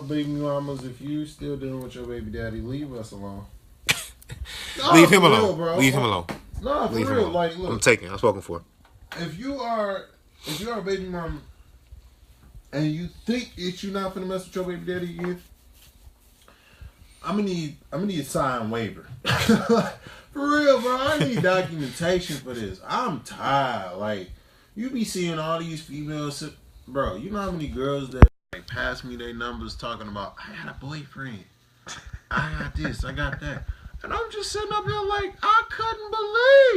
baby mamas, if you still dealing with your baby daddy, leave us alone. Leave him alone, bro. Leave him alone. No, for real. Like, look, I'm taking. I'm spoken for. If you are a baby mama and you think that you're not gonna mess with your baby daddy again, I'm gonna need a signed waiver. For real, bro. I need documentation for this. I'm tired. Like, you be seeing all these females, bro. You know how many girls that like pass me their numbers talking about, I got a boyfriend, I got this, I got that, and I'm just sitting up here like, I couldn't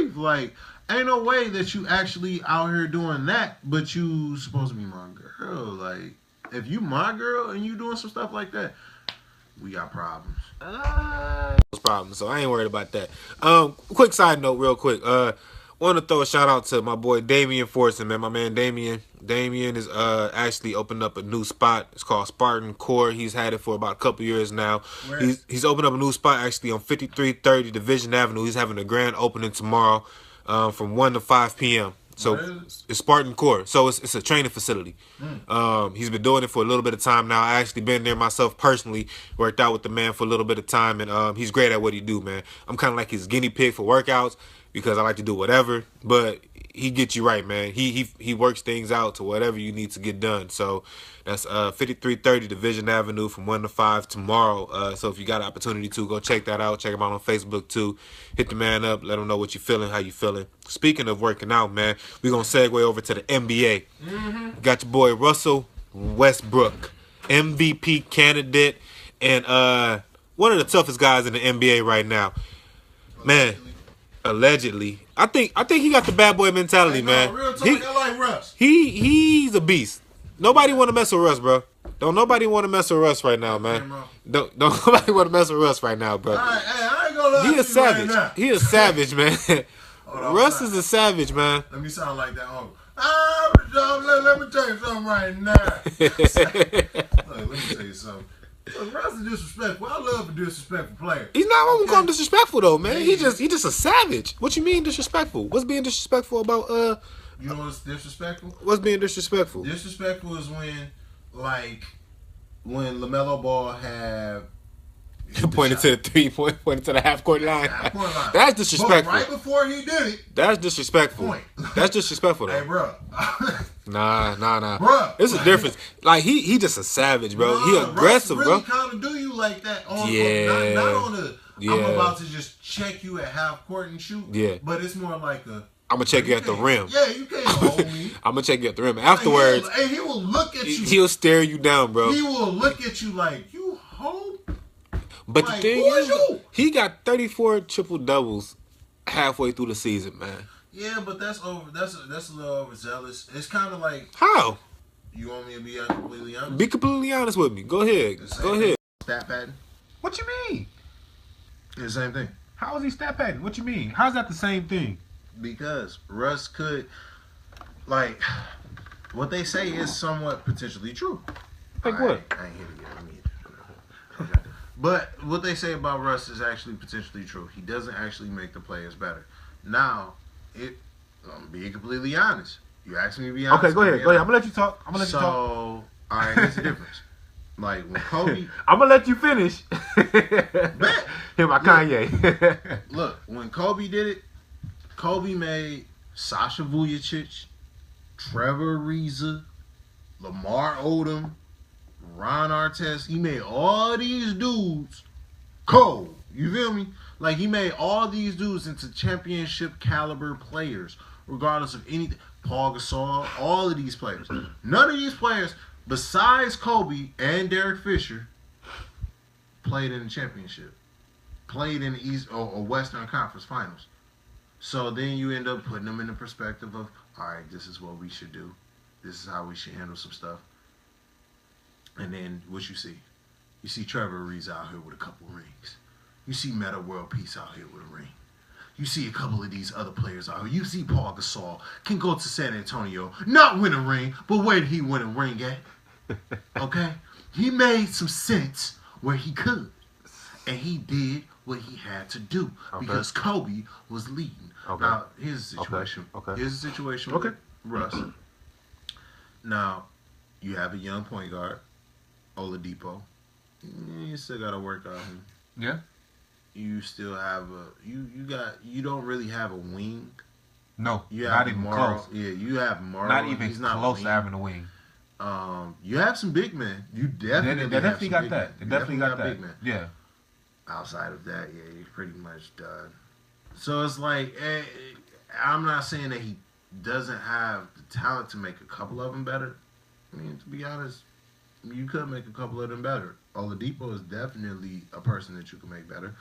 believe, like, ain't no way that you actually out here doing that, but you supposed to be my girl. Like, if you my girl and you doing some stuff like that, we got problems. Problems. So I ain't worried about that. Quick side note, real quick. Want to throw a shout out to my boy Damian Forson, man. My man Damian. Damian is actually opened up a new spot. It's called Spartan Core. He's had it for about a couple years now. He's opened up a new spot actually on 5330 Division Avenue. He's having a grand opening tomorrow, from 1 to 5 p.m. So it's Spartan Core. So it's a training facility. He's been doing it for a little bit of time now. I actually been there myself personally. Worked out with the man for a little bit of time, and he's great at what he do, man. I'm kind of like his guinea pig for workouts because I like to do whatever, but he gets you right, man. He works things out to whatever you need to get done. So that's 5330 Division Avenue from 1 to 5 tomorrow. So if you got an opportunity to, go check that out. Check him out on Facebook too. Hit the man up. Let him know what you're feeling, how you feeling. Speaking of working out, man, we're going to segue over to the NBA. Got your boy Russell Westbrook, MVP candidate, and one of the toughest guys in the NBA right now. Man, allegedly. I think he got the bad boy mentality, man. Real talk, I like Russ. He's a beast. Nobody want to mess with Russ, bro. Don't nobody want to mess with Russ right now, man. Don't nobody want to mess with Russ right now, bro. I ain't gonna lie. He a savage. Right, he a savage, man. Russ is a savage, man. Let me sound like that uncle. Let me tell you something right now. Let me tell you something. Russ is disrespectful. I love a disrespectful player. He's not gonna call him disrespectful though, man. He just a savage. What you mean disrespectful? What's being disrespectful about You know what's disrespectful? What's being disrespectful? Disrespectful is when LaMelo Ball had pointed to the 3-point, pointed to the half-court line. That's disrespectful. But right before he did it, that's disrespectful. Point. That's disrespectful though. Hey, bro. Nah. Bro. There's a difference. Like he just a savage, bro. He aggressive, Russ really bro. kind of do you like that on Yeah. Not on the I'm about to just check you at half court and shoot. Yeah. But it's more like a I'm gonna check you at the rim. Yeah, you can't hold me. I'm gonna check you at the rim. Afterwards, he will look at you. He'll stare you down, bro. He will look at you like you hope. But the thing is, he got 34 triple doubles halfway through the season, man. Yeah, but that's over. That's a little overzealous. It's kind of like how you want me to be completely honest. Be completely honest with me. Go ahead. Go ahead. Stat pattern. What you mean? It's the same thing. How is he stat pattern? What you mean? How's that the same thing? Because Russ could, like, what they say is somewhat potentially true. Like what? I ain't here to get it. But what they say about Russ is actually potentially true. He doesn't actually make the players better. Now, I'm being completely honest. You asked me to be honest. Okay, go ahead. I'm gonna let you talk. All right, here's the difference. Like when Kobe, I'm gonna let you finish. Bet. Hear my Kanye. Look, when Kobe did it, Kobe made Sasha Vujacic, Trevor Ariza, Lamar Odom, Ron Artest. He made all these dudes cold. You feel me? Like, he made all these dudes into championship caliber players, regardless of anything. Paul Gasol, all of these players. None of these players, besides Kobe and Derek Fisher, played in the championship. Played in the East or Western Conference Finals. So then you end up putting them in the perspective of, all right, this is what we should do. This is how we should handle some stuff. And then what you see? You see Trevor Ariza out here with a couple rings. You see Meta World Peace out here with a ring. You see a couple of these other players out here. You see Paul Gasol can go to San Antonio, not win a ring, but where did he win a ring at? Okay? He made some sense where he could. And he did what he had to do because Kobe was leading. Okay. Now, here's the situation. Okay. Here's the situation with Russ. Now, you have a young point guard, Oladipo. You still gotta work on him. Yeah. You still have you don't really have a wing. No, You not have even Morrow. close. Yeah, you have Morrow. Not even He's not close wing. to having a wing. You have some big men. You definitely They definitely have got some that. They big men. definitely got that. big men. Yeah. Outside of that, yeah, he's pretty much done. So it's like, I'm not saying that he doesn't have the talent to make a couple of them better. I mean, to be honest, you could make a couple of them better. Oladipo is definitely a person that you can make better.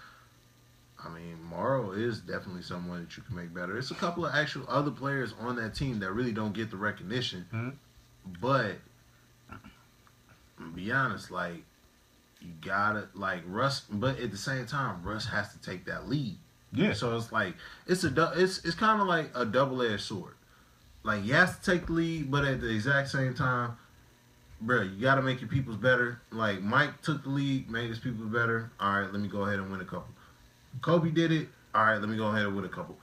I mean, Morrow is definitely someone that you can make better. It's a couple of actual other players on that team that really don't get the recognition. Mm-hmm. But, to be honest, like, you gotta, like, Russ, but at the same time, Russ has to take that lead. Yeah. So it's like, it's kind of like a double-edged sword. Like, you have to take the lead, but at the exact same time, bro, you got to make your peoples better. Like, Mike took the lead, made his people better. All right, let me go ahead and win a couple. Kobe did it. All right, let me go ahead and win a couple.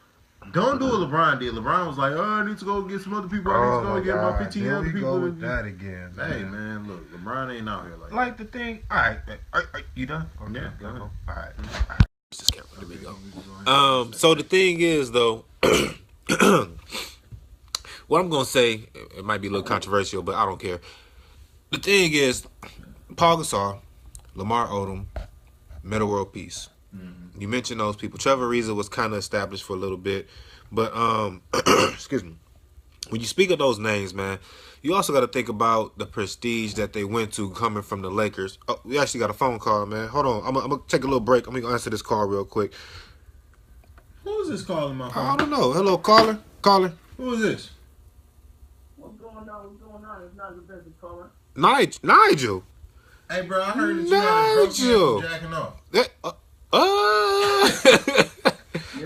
Don't do what LeBron did. LeBron was like, oh, I need to go get some other people. I need to go get my 15 other people. With that again. Hey, man, look, LeBron ain't out here like that. Like the thing. All right. Are you done? Okay, Yeah, go ahead. All right. This camera. There we go. So the thing is, though, what I'm gonna say, it might be a little controversial, but I don't care. The thing is, Paul Gasol, Lamar Odom, Metta World Peace. Mm-hmm. You mentioned those people. Trevor Ariza was kind of established for a little bit, but excuse me. When you speak of those names, man, you also got to think about the prestige that they went to coming from the Lakers. Oh, we actually got a phone call, man. Hold on, I'm gonna take a little break. I'm gonna answer this call real quick. Who is this calling my phone? I don't know. Hello, caller. Who is this? What's going on? It's not the best of caller. Nigel. Hey, bro, I heard that you had a Nigel. girlfriend jacking off.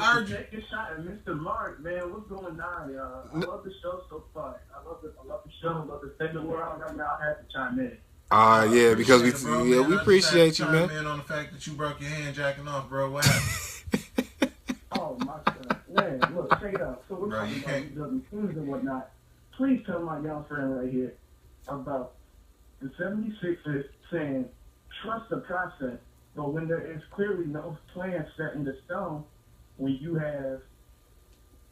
I heard you take a shot at Mr. Mark, man. What's going on, y'all? I love the show so far. I love the show. I love the segment we're on right now. I had to chime in. Yeah, because Appreciate it, bro, we man. appreciate you, I man. just had to chime in on the fact that you broke your hand jacking off, bro. What happened? Oh, my God. Man, look, straight up. So we're Bro, talking you about can't- these other teams and whatnot. Please tell my young friend right here about the 76ers saying, trust the process. But when there is clearly no plan set in the stone, when you have,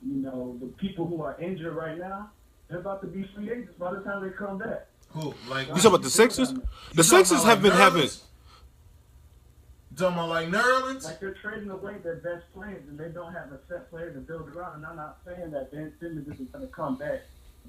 the people who are injured right now, they're about to be free agents by the time they come back. Who? Like, You talking about the Sixers? you The talking Sixers about, have like, been having. Nerlens? You talking about like Nerlens? Like they're trading away their best players, and they don't have a set player to build around. And I'm not saying that Ben Simmons isn't going to come back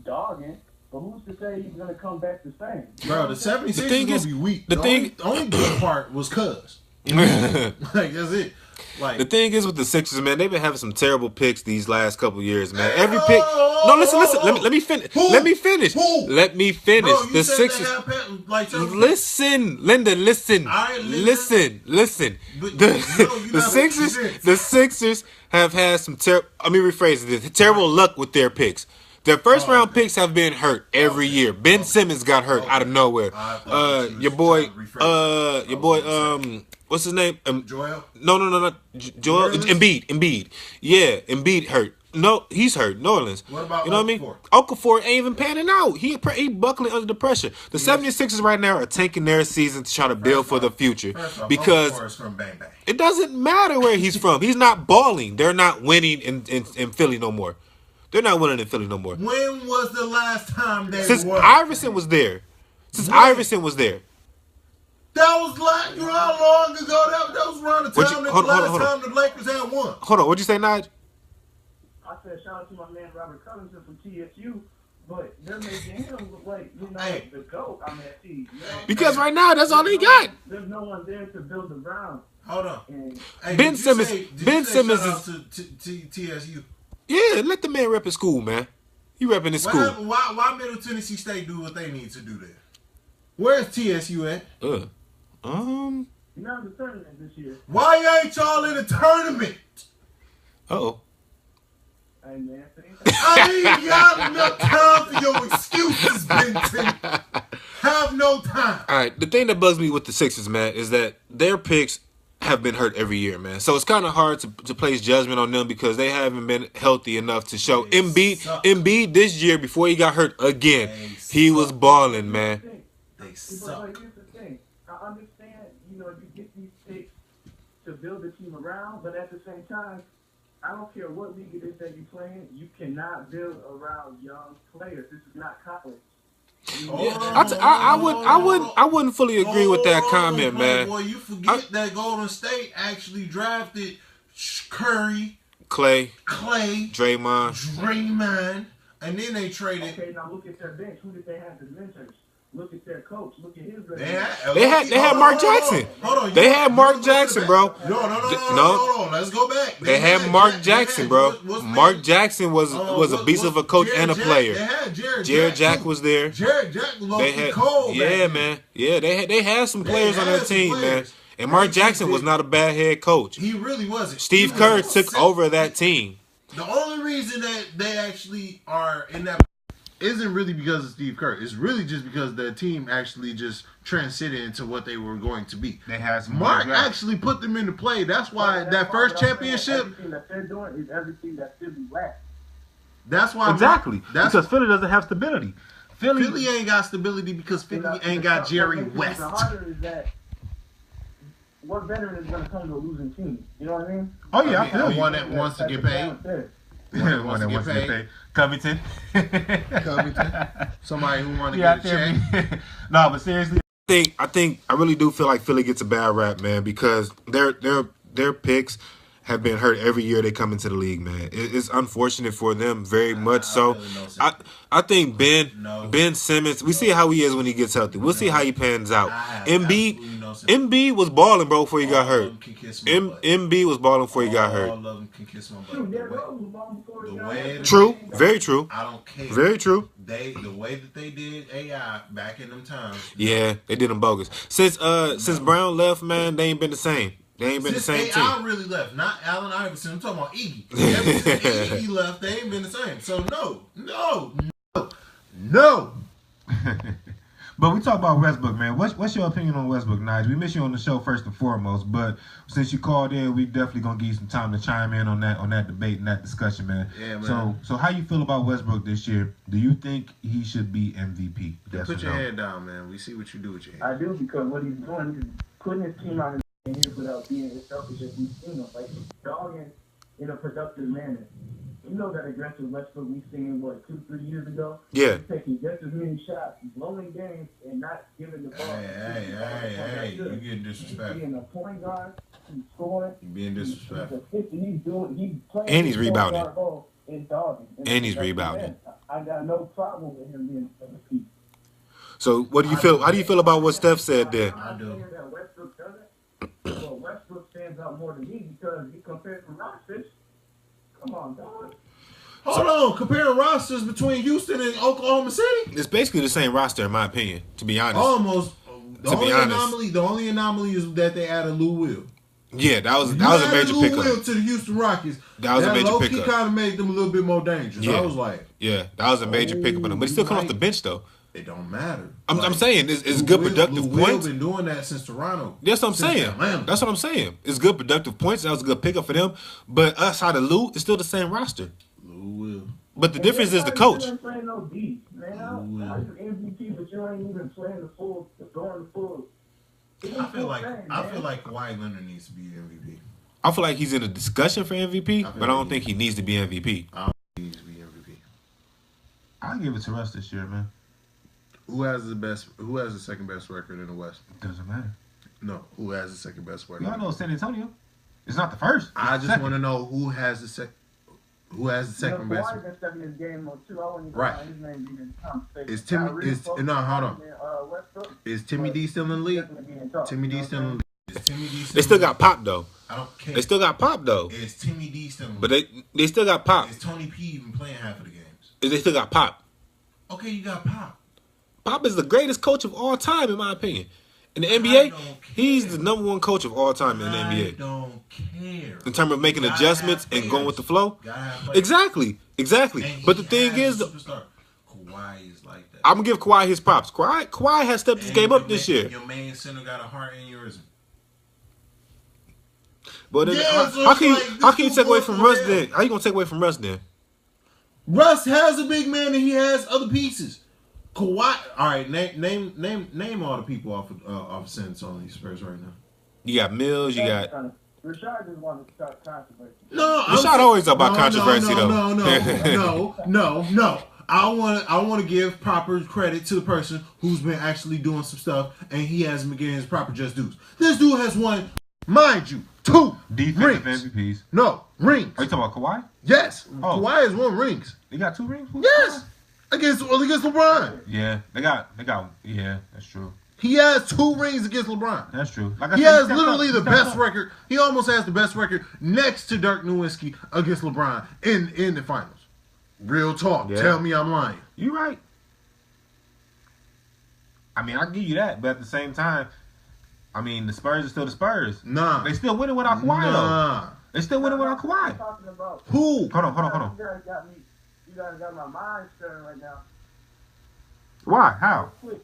dogging, but who's to say he's going to come back the same? Bro, the 76ers The thing gonna is- be weak. the thing- only good part was Cuz. The Like, that's it. Like, thing is with the Sixers, man, they've been having some terrible picks these last couple years, man. Every pick. No, listen. Let me finish. Who? Let me finish. Who? Let me finish. bro, you The said Sixers. they have like, Listen, Linda. Listen. I Listen. But, The, no, you the not Sixers. listening. The Sixers have had some terrible. Let me rephrase this. Terrible luck with their picks. Their first round picks have been hurt every year. Ben Simmons got hurt out of nowhere. I thought you was Your boy. trying to rephrase Your boy. What's his name? Joel? No. Joel Nerlens? Embiid. Yeah, Embiid hurt. No, he's hurt. New Orleans. What about you know what I mean? Okafor? Okafor ain't even panning out. He buckling under the pressure. The 76ers right now are tanking their season to try to build for the future First off, because Okafor is from Bang Bang. it doesn't matter where he's from. He's not balling. They're not winning in Philly no more. They're not winning in Philly no more. When was the last time they Since won? Iverson was there. That was like, you know how long ago that was around the What you- time hold on. time the Lakers had won. Hold on. What'd you say, Nige? I said shout out to my man Robert Covington from TSU, but they're making him look like, Hey. the GOAT. I mean, you know? Because right now that's all they got. There's no one there to build around. Hold on. And Hey, Ben did you Simmons- say- did Ben you say Simmons shout out to TSU. Yeah, let the man rep his school, man. He repping his school. Why Middle Tennessee State do what they need to do there? Where's TSU at? you're not in the tournament this year. Why ain't y'all in the tournament? Uh-oh. Hey, man. I ain't got enough time for your excuses, Benton. Have no time. All right, the thing that bugs me with the Sixers, man, is that their picks have been hurt every year, man. So it's kind of hard to place judgment on them because they haven't been healthy enough to show. They suck. Embiid this year, before he got hurt again, They he was suck. balling, man. They But suck. here's the thing. I understand, you get these picks to build a team around, but at the same time, I don't care what league it is that you're playing, you cannot build around young players. This is not college. I wouldn't fully agree with that comment, man. Boy, you forget that Golden State actually drafted Curry, Clay, Draymond, and then they traded. Okay, now look at their bench. Who did they have as mentors? Look at their coach. Look at his resume. They had Mark Jackson. They had Mark Jackson, bro. No. Let's go back. They had Mark Jackson, bro. Mark Jackson was a beast of a coach and a player. They had Jared Jack was there. Jared Jack was They had, cold. yeah, man. Yeah, they had some players on their team, man. And Mark Jackson was not a bad head coach. He really wasn't. Steve Kerr took over that team. The only reason that they actually are in that isn't really because of Steve Kerr. It's really just because the team actually just transcended into what they were going to be. They had some Mark actually put them into play. That's why that first championship. Everything that they're doing is everything that Philly lacks. That's why Exactly. Because Philly doesn't have stability. Philly ain't got stability because Philly ain't got Jerry West. The harder is that what veteran is going to come to a losing team? You know what I mean? Oh yeah, I feel one that wants to get paid. One that wants to get paid. Covington. Somebody who want to get a check. No, but seriously, I really do feel like Philly gets a bad rap, man, because their picks have been hurt every year they come into the league, man. It's unfortunate for them, very much so. I think Ben Simmons, we see how he is when he gets healthy. We'll see how he pans out. Embiid was balling, bro, before he got hurt. Embiid was balling before he got hurt. All of them can kiss my butt. True, very true. I don't care. Very true. The way that they did AI back in them times. Yeah, they did them bogus. Since Brown left, man, they ain't been the same. They ain't been the same team. AI really left, not Allen Iverson. I'm talking about Iggy. Ever since Iggy left, they ain't been the same. So no. But we talk about Westbrook, man. What's your opinion on Westbrook, Nigel? We miss you on the show first and foremost, but since you called in, we definitely gonna give you some time to chime in on that debate and that discussion, man. Yeah, man. So how you feel about Westbrook this year? Do you think he should be MVP? Yes Put or your no? head down, man. We see what you do with your head. I do, because what he's doing is putting his team out in here without being as selfish as we've seen him. Like, he's dogging in a productive manner. You know that aggressive Westbrook we seen, 2-3 years ago? Yeah. He's taking just as many shots, blowing games, and not giving the ball. Hey, you getting disrespectful. He's being a point guard, he's scoring. You being disrespectful. He's playing. And he's rebounding. And dogging. And he's rebounding. I got no problem with him being MVP. So what do you feel? How do you feel about what Steph said there? I do. That Westbrook doesn't. Well, Westbrook stands out more than me because he compared to rosters. Come on, dog. Hold on, comparing rosters between Houston and Oklahoma City? It's basically the same roster, in my opinion. To be honest. Almost. The honest. only anomaly is that they added Lou Will. Yeah, that was a major Lou pickup. Will to the Houston Rockets. That was a major low-key pickup. kind of made them a little bit more dangerous. Yeah. I was like, Yeah, that was a major pickup for them. But he still come off the bench though. it don't matter. I'm saying it's good productive Lou points. Will been doing that since Toronto. That's what I'm Since saying. Atlanta. That's what I'm saying. It's good productive points. That was a good pickup for them. But outside of Lou, it's still the same roster. Lou Will. But the difference is the coach. You ain't playing no D, man. You MVP, but you ain't even playing the full, going the full. I feel like Kawhi Leonard needs to be MVP. I feel like he's in a discussion for MVP, but I don't think he needs to be MVP. He needs to be MVP. I'll give it to Russ this year, man. Who has the second best record in the West? Doesn't matter. No, who has the second best record? Y'all know San Antonio. It's not the first. I just want to know who has the second best. Kawhi been studying his game more too. I wouldn't even Right. his name be in the conversation. Is Timmy? Hold on. Westbrook, Is Timmy D still in the league? definitely being talked, Timmy you D know still in the what league. Is Timmy D still They still got Pop though. I don't care. They still got Pop though. Is Timmy D still in the But league? they still got Pop. Is Tony P even playing half of the games? They still got Pop. Okay, you got Pop. Pop is the greatest coach of all time, in my opinion. In the I NBA, don't he's care. the number one coach of all time in the I NBA. don't care. In terms of making Gotta adjustments have and going players. with the flow. Gotta have players. Exactly. And But the he thing has is, a superstar. Kawhi is like that. I'm gonna give Kawhi his props. Kawhi has stepped his And game your up this man- year. Your main center got a heart aneurysm. But then, Yeah, so how it's can like, you this take away is from what Russ we're then? How you gonna take away from Russ then? Russ has a big man and he has other pieces. Kawhi. All right, name all the people off of San Antonio Spurs right now. You got Mills. You got Rashad just wanted to start controversy. No, Rashad always talk about controversy though. No. I want to give proper credit to the person who's been actually doing some stuff, and he hasn't been getting his proper just dues. This dude has won, mind you, 2 Defensive rings. MVPs. No, rings. Are you talking about Kawhi? Yes, Oh. Kawhi has won rings. They got 2 rings? Yes, against LeBron. Yeah, they got. Yeah, that's true. He has 2 rings against LeBron. That's true. Like I He said, has stepped literally up. the He stepped best up. record. He almost has the best record next to Dirk Nowitzki against LeBron in the finals. Real talk. Yeah. Tell me I'm lying. You right. I mean, I give you that, but at the same time, I mean, the Spurs are still the Spurs. Nah. They still winning without Kawhi though. Nah. They still winning without What are you Kawhi. talking about? Who? Hold on. You guys got my mind stirring right now. Why? How? Quick.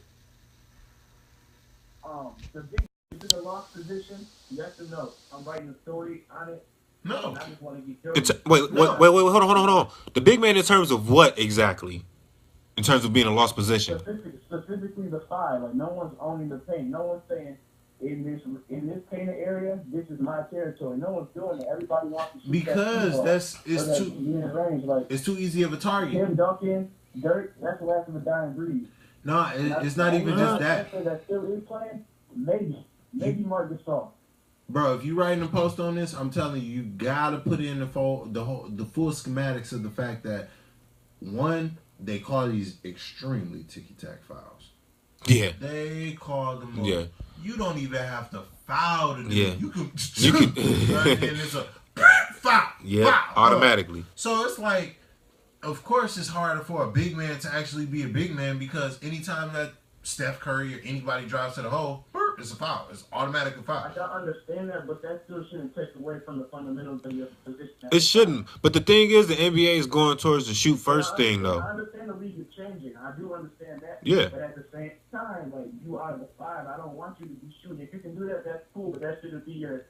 The big is in a lost position. Yes or no? I'm writing a story on it. No. I just want to get your wait, hold on. The big man in terms of what exactly? In terms of being a lost position. specifically the 5. Like no one's owning the paint. No one's saying in this painted area, this is my territory. No one's doing it. Everybody wants to shoot Because it's too range. Like it's too easy of a target. Tim Duncan, Dirk. That's the last of a dying breed. No, it's not even just that. That still is playing. Maybe Marc Gasol. Bro, if you writing a post on this, I'm telling you, you gotta put in the full schematics of the fact that one, they call these extremely ticky-tack fouls. Yeah. They call them. Yeah. You don't even have to foul to do Yeah. it. You can. You can- and it's a foul. Yeah. Foul. Automatically. So it's like, of course, it's harder for a big man to actually be a big man because anytime that Steph Curry or anybody drives to the hole, it's a foul. It's automatic a foul. I don't understand that, but that still shouldn't take away from the fundamentals of your position. It shouldn't. But the thing is, the NBA is going towards the shoot first thing, I though. understand the league is changing. I do understand that. Yeah. But at the same time, like you are the 5. I don't want you to be shooting. If you can do that, that's cool. But that shouldn't be your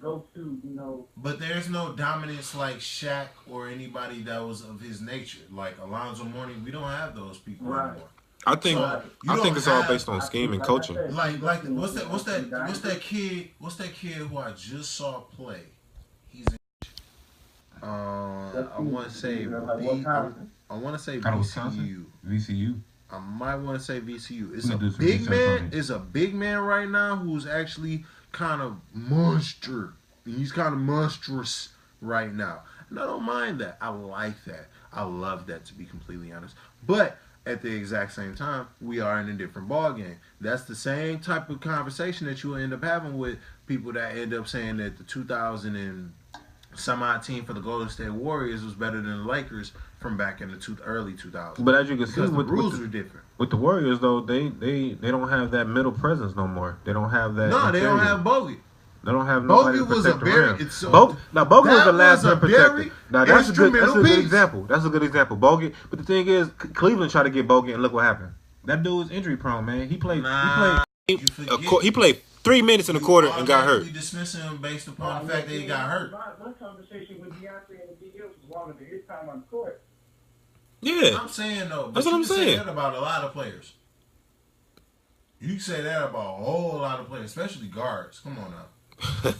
go-to. You know. But there's no dominance like Shaq or anybody that was of his nature. Like Alonzo Mourning, we don't have those people Right. anymore. I think So, you think don't it's all have- based on scheme and coaching. Like what's that kid who I just saw play? He's I want to say I want to say Out of VCU. Wisconsin? VCU. I might want to say VCU. It's Let a me do some big research man. on it. It's a big man right now who's actually kind of monster. He's kind of monstrous right now, and I don't mind that. I like that. I love that, to be completely honest. But at the exact same time, we are in a different ball game. That's the same type of conversation that you will end up having with people that end up saying that the 2000 and some odd team for the Golden State Warriors was better than the Lakers from back in the early 2000s. But as you can see, because the with rules the, were different. with the Warriors though, they don't have that middle presence no more. They don't have that. No, they don't interior. have Bogut. They don't have nobody to Bogut was protect a the very. rim. It's so, Bogut was that the last was a rim protector. very Now that's a good instrumental piece. example. That's a good example. Bogut. But the thing is, Cleveland tried to get Bogut, and look what happened. That dude was injury prone, man. He played. Nah, you forget. He played 3 minutes in the quarter and got hurt. You dismissing him based upon the fact that he got hurt. My conversation with Beyonce and the Big Hills was longer than his time on the court. Yeah. I'm saying though, but That's what you I'm can say saying. that about a lot of players. You can say that about a whole lot of players, especially guards. Come on now.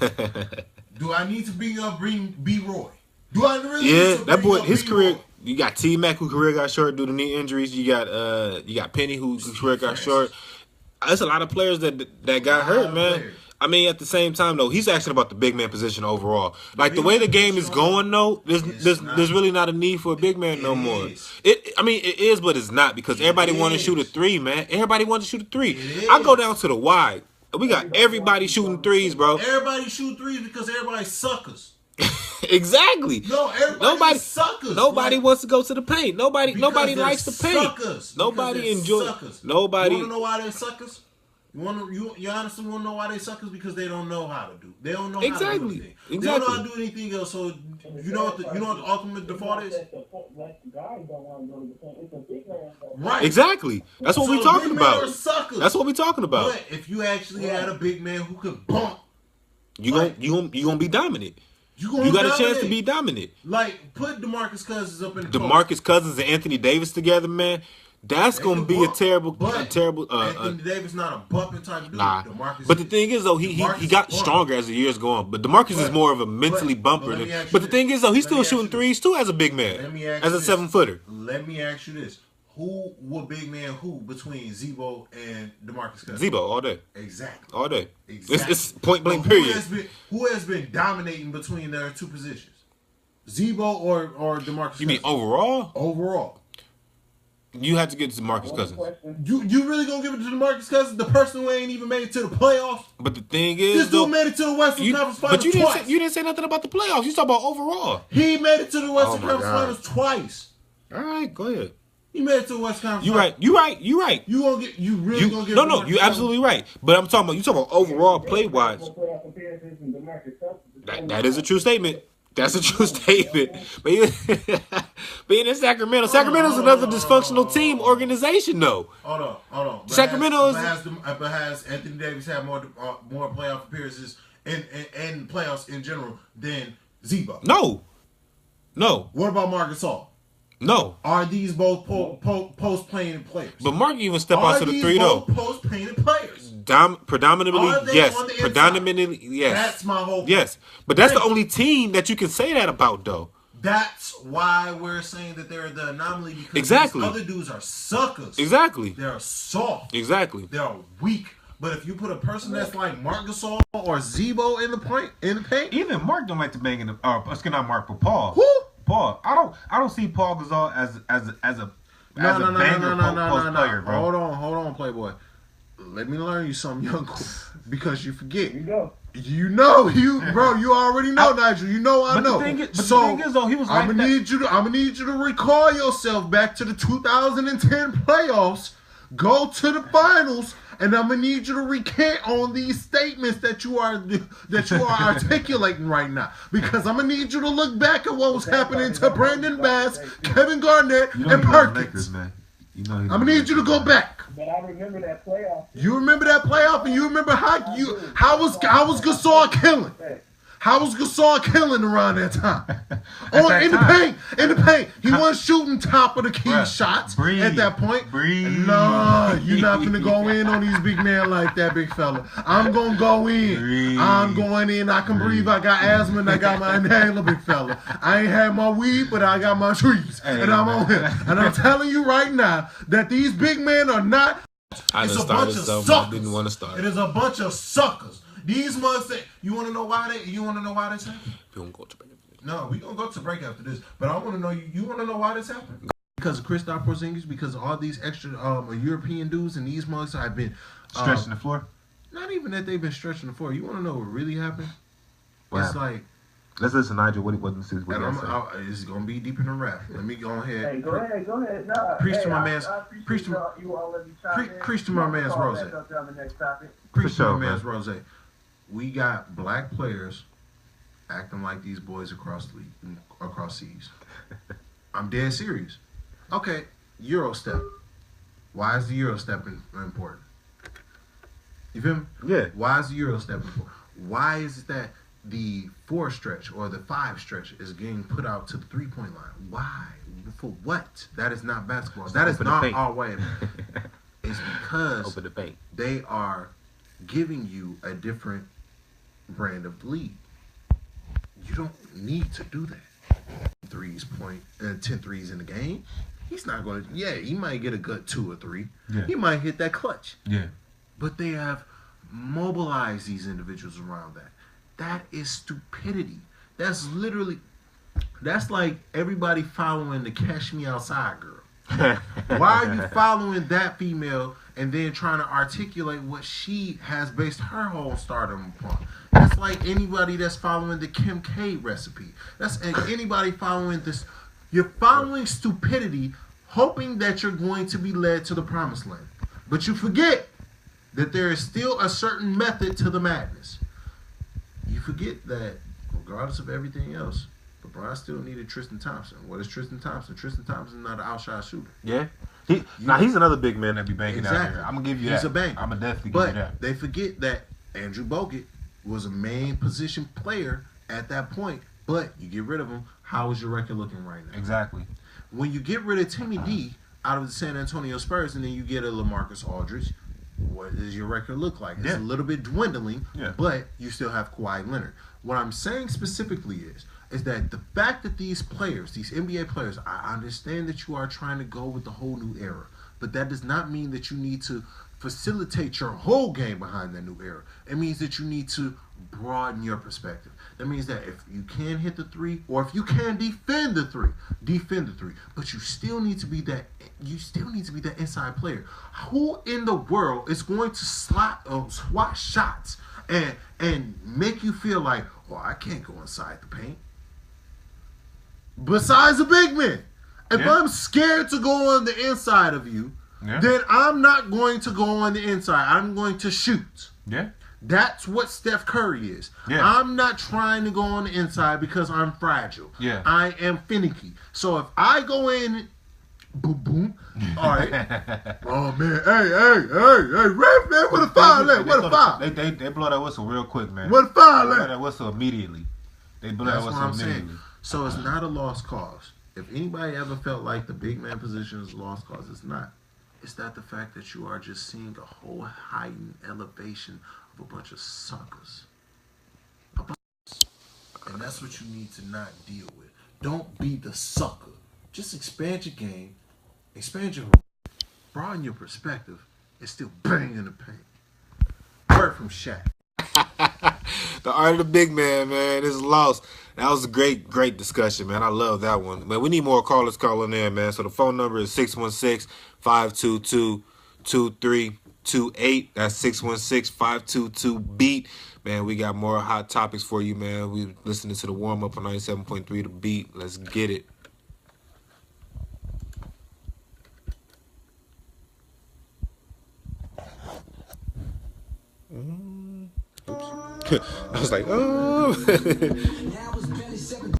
Do I need to bring up B. Roy? Do I really? Yeah, need to that bring boy, up his B. career. Roy? You got T Mac, whose career got short due to knee injuries. You got Penny, whose career got short. There's a lot of players that got hurt, man. players. I mean, at the same time though, he's asking about the big man position overall. Like the way the game is going though, there's really not a need for a big man no It more. is. It is, but it's not because everybody want to is. shoot a 3, man. Everybody wants to shoot a 3. It I go is. down to the wide. We got everybody shooting 3s, bro. Everybody shoot threes because everybody's suckers. Exactly. No, everybody Nobody- suckers. Nobody Like, wants to go to the paint. Nobody because likes the they're paint. Suckers. Nobody Because they're enjoy. Suckers. Nobody. You want to know why they're suckers? You honestly want to know why they suckers? Because they don't know how to do. They don't know how to do Exactly. anything. They don't Exactly. know how to do anything else. So you know what the ultimate default is? Like the guys don't want to go to the paint. It's a big man. Right. Exactly. That's what So we talking big men about. are suckers. That's what we talking about. But if you actually had a big man who could bump, You gonna be dominant. you You got a chance to be dominant. Like put DeMarcus Cousins up in the DeMarcus Cousins and Anthony Davis together, man. That's They gonna can be a bump, terrible. but Anthony Davis not a bumping type dude. Nah. DeMarcus But the is. thing is though, he DeMarcus got is stronger as the years go on. But DeMarcus is But- more of a mentally bumper. let me Than, ask you but the this. thing is though, he's Let still me ask shooting you this. threes too as a big man, Let me ask as you a this. 7-footer. Let me ask you this: who will big man who between Zebo and DeMarcus Cousins? Zebo all day, Exactly. all day. Exactly. It's point blank. But Period. Who has been dominating between their two positions? Zebo or DeMarcus? You mean Cousins? overall? Overall? You have to get to DeMarcus One Cousins. question. You really gonna give it to DeMarcus Cousins, the person who ain't even made it to the playoffs? But the thing This is, though, dude made it to the Western Conference Finals but you didn't twice. say, you didn't say nothing about the playoffs. You talk about overall. He made it to the Western Oh my Conference God. Finals twice. All right, go ahead. He made it to the Western Conference. You Finals. right. You right. You right. You really gonna give No, it to no, DeMarcus you absolutely right. But I'm talking about overall play wise. Playoff appearances and DeMarcus Cousins. That is a true statement. That's a true statement. But being in Sacramento's another dysfunctional team organization, though. Hold on. But Sacramento is- but has Anthony Davis had more playoff appearances and playoffs in general than Zebo? No. What about Marc Gasol? No. Are these both post playing players? But Mark even step Are out to the these 3 though. both post playing players? Predominantly, Are they yes. on the inside? Predominantly, yes. That's my whole point. Yes. But that's the only team that you can say that about, though. That's why we're saying that they're the anomaly because Exactly. these other dudes are suckers. Exactly. They're soft. Exactly. They're weak. But if you put a person that's like Marc Gasol or Zebo in the paint, Even Mark don't like to bang in the. Not Mark, but Paul. Who? Paul. I don't see Paul Gasol as a no, banger post player, bro. Hold on, Playboy. Let me learn you something, young, because you forget. Here you go. You know, bro. You already know, Nigel. You know, I But know. the thing is, though, he was like I'm gonna need you to recall yourself back to the 2010 playoffs. Go to the finals, and I'm gonna need you to recant on these statements that you are articulating right now. Because I'm gonna need you to look back at what was happening to Brandon Bass, Kevin Garnett, You know and he love Lakers, Perkins. man. You know he I'm love gonna need you to go back. But I remember that playoff. You remember that playoff, and you remember how was Gasol killing? How was Gasol killing around that time? In the paint. He wasn't shooting top of the key Bruh, shots breathe, at that point. breathe. No, you're not gonna go in on these big men like that, big fella. I'm gonna go in. Breathe. I'm going in. I can breathe. I got asthma and I got my inhaler, big fella. I ain't had my weed, but I got my trees. Hey, and I'm man. on here. And I'm telling you right now that these big men are not. I It's just a bunch started of something suckers. I didn't want to start. It is a bunch of suckers. These mugs that you want to know why this happened? We won't go to break. No, we gonna go to break after this. But I want to know you want to know why this happened? Because of Kristaps Porzingis, because of all these extra European dudes and these mugs have been stretching the floor. Not even that they've been stretching the floor. You want to know what really happened? What It's happened? like, Let's listen, Nigel. What he and it's gonna be deep in the rap. Let me go ahead. Hey, go ahead. Nah, Preach to my I man's- appreciate preach to- you all let me chime in. preach to my man's Call Rose. back up on the next topic. Preach sure, to my man's man. Rose. We got black players acting like these boys across the league, across seas. I'm dead serious. Okay, Euro step. Why is the Euro step important? You feel me? Yeah. Why is the Euro step important? Why is it that the 4 stretch or the 5 stretch is getting put out to the 3-point line? Why? For what? That is not basketball. That is Open the not paint. our way. It's because Open the paint. they are giving you a different brand of league. You don't need to do that. 10 threes in the game. He's not going to. Yeah, he might get a good 2 or 3. Yeah. He might hit that clutch. Yeah. But they have mobilized these individuals around that. That is stupidity. That's literally. That's like everybody following the Cash Me Outside girl. Why are you following that female and then trying to articulate what she has based her whole stardom upon? That's like anybody that's following the Kim K recipe. That's like anybody following this. You're following stupidity, hoping that you're going to be led to the promised land. But you forget that there is still a certain method to the madness. You forget that regardless of everything else, LeBron still needed Tristan Thompson. What is Tristan Thompson? Tristan Thompson is not an outside shooter. Yeah. He's another big man that be banging out Exactly. here. I'm gonna give you He's that. a banger. I'm gonna definitely give you But that. they forget that Andrew Bogut was a main position player at that point. But you get rid of him, how is your record looking right now? Exactly. When you get rid of Timmy D, out of the San Antonio Spurs, and then you get a LaMarcus Aldridge. What does your record look like? It's a little bit dwindling, but you still have Kawhi Leonard. What I'm saying specifically is that the fact that these players, these NBA players, I understand that you are trying to go with the whole new era, but that does not mean that you need to facilitate your whole game behind that new era. It means that you need to broaden your perspective. That means that if you can hit the three, or if you can defend the three, but you still need to be that inside player. Who in the world is going to swat shots and make you feel like, oh, I can't go inside the paint? Besides a big man. If I'm scared to go on the inside of you, then I'm not going to go on the inside. I'm going to shoot. Yeah. That's what Steph Curry is. Yeah. I'm not trying to go on the inside because I'm fragile. Yeah. I am finicky. So if I go in, boom, boom, all right. Oh, man. Hey, ref, man, what a foul at? What a foul. They blow that whistle real quick, man. What a foul They blow at? that whistle immediately. They blow that whistle immediately. So it's not a lost cause. If anybody ever felt like the big man position is a lost cause, it's not. It's not the fact that you are just seeing a whole heightened elevation of a bunch of suckers. And that's what you need to not deal with. Don't be the sucker. Just expand your game, expand your broaden your perspective, and still bang in the paint. Word from Shaq. The art of the big man is lost. That was a great discussion, man. I love that one. Man, we need more callers calling in, man. So the phone number is 616-522-2328. That's 616-522-BEAT. Man, we got more hot topics for you, man. We listening to the warm-up on 97.3 The Beat. Let's get it. I was like, oh.